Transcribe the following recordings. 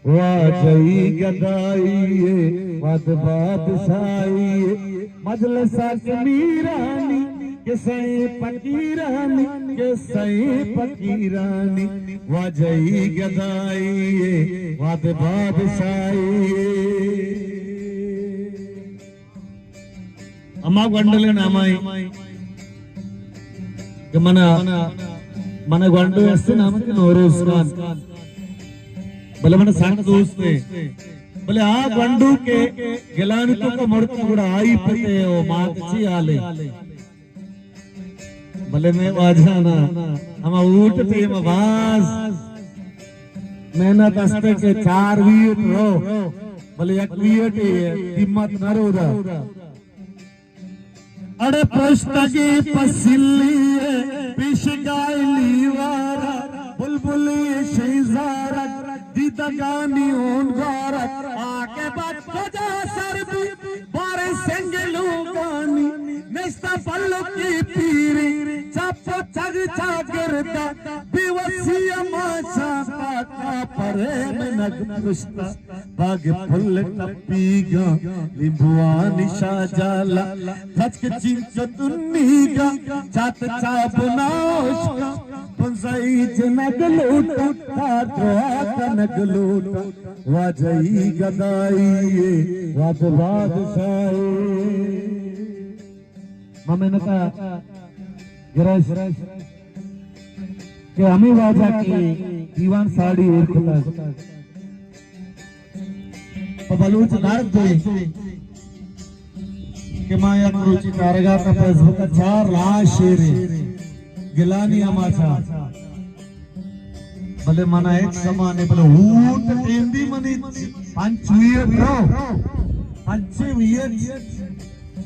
वाजई गदाई वद बादशाही मजलिस मीरानी के सई फकीरानी के सई फकीरानी वाजई गदाई वद बादशाही अम्मा गंडले नामाई मन गंडू वस्तु नामक नोरोज खान भले मन सांग दोस्ते भले आ गंडू के गिलानितों का मर्द गुड़ा आई पते ओ मात ची आले भले मैं वाजाना हम ऊट ते मवाज मेहनत अस्ते के 4 वीट रो भले 1 वीट हिम्मत न रोदा अरे प्रश्तगे पसिल्ली पिशगाइली वारा बुलबुली शेजारा दीदगानी ओनगारा आके बात बजा सरबी बारे सेंगलू गानी नेस्ता पल्लो की पीरी चापो चग चागरदा बेवसिया माचा पाका परे में नग पुष्टा बाग फुल टपीगा लिंबुआ निशा जाला सच के चिंच तुन्नीगा चात चाबुनाशका पंसाई जनग लूटा था नग लूटा वाजई गदाई वाद बादशाही मैंने कहा गिराज कि हमें वाजा की दीवान साड़ी उड़ता तो बलूच नारद जोई कि माया कुरुची तारगा का फेसबुक 4 लाख शेरे गिलानी अमाचा भले मना एक समाने भले ऊट टेंदी मनी 5 वीर रो 5 वीर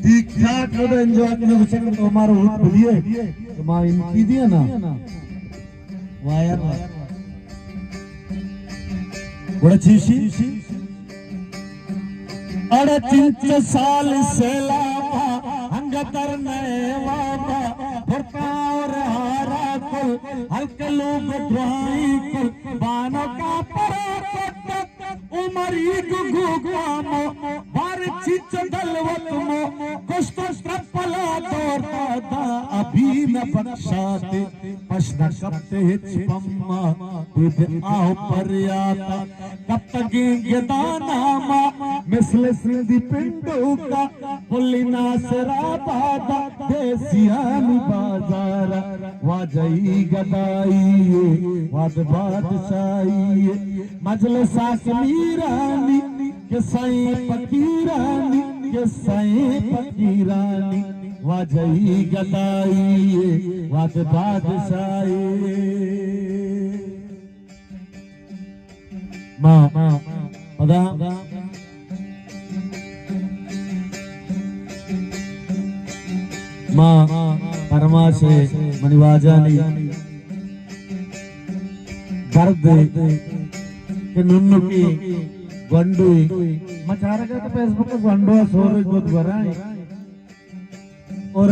दीक्षा को एंजॉय करने को चक्कर तो हमारा ऊट बोलिए तो मां इनकी दिया ना वायर बड़ा चीशी अरे 3 साल से लावा हंगतर नए वावा भरता और हारा कुल हल्के लोग द्रोही कुल बानों का परा उमरी गुगु गुआमो बार चिच दलवत मो कुछ तो स्ट्रपला तोरता दा अभी न बख्शाते पश्न कपते छिपम्मा विद आओ परियाता कब तक ये दानामा मिसले सिंधी पिंडू का पुली नासरा बादा देसियानी बाजारा वाजई गदाई वाद बादशाही मजलिस मीरानी के साई फकीरानी के साई फकीरानी वाजई गदाई वाद बादशाही मां पदा मां परमाशे मनिवाजानी दर्द के नुन्नु की गंडू मचारा तो फेसबुक पे गंडू सोरे बहुत बराई और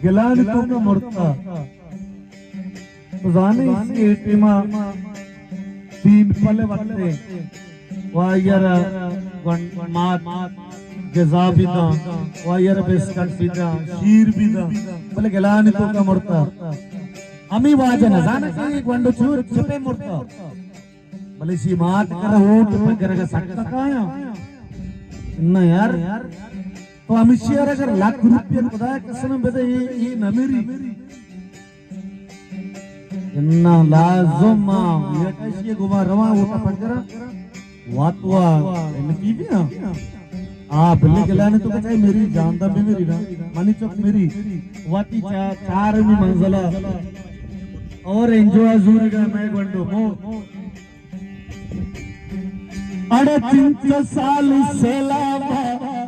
गिलान तो का मुर्ता तो जाने इसकी टीमा 3 पले वक्ते वायर मात गजा भी था वायर बिस्कट भी था शीर भी था पले गिलान तो का मुर्ता अमी वाजना जाने की गंडू चूर छुपे मुर्ता भले सी मात कर ओट पर का सकता काया ना यार तो अमित शेयर अगर लाख रुपये खुदा कसम बता ये न मेरी इन्ना लाजुम ये कैसे गुमा रवा होता पकड़ा वातवा इनकी भी ना बिल्ली गिलाने तो कचाई मेरी जानदा भी मेरी ना मानी चौक मेरी वाती 4 मंजिला और एंजॉय जूर का मैं गंडो मो अरे 3 साल से लावा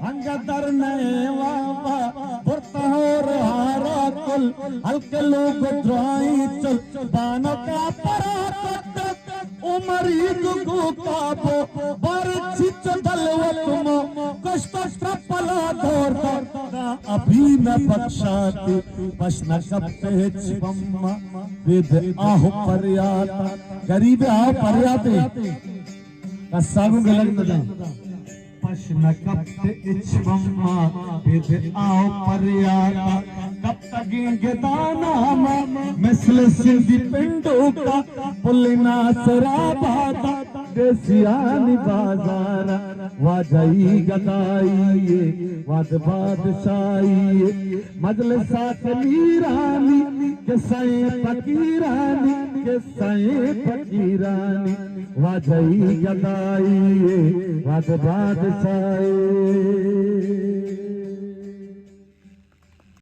हंगदर नए वावा बुरता और हारा कुल हल्के लोग द्रोही चल बानों का परा उमरी गुगु काबो बार चिच दलवत मो कष्ट स्ट्रपला दौर अभी न बख्शाते बस न कपते छिपम्मा विद आह परियाता गरीब आओ पर्याते कसागु गलत न पश्न कप्ते इच्छवम्मा बिद आओ पर्याता कब तक दाना मिसल सिंधी पिंडों का पुलिना सराबाता देसियानी बाजारा वाजाई गदाई वाद बादशाही मजलिसा कलीरानी के साए फकीरानी के साए फकीरानी वाजाई गदाई वाद बादशाही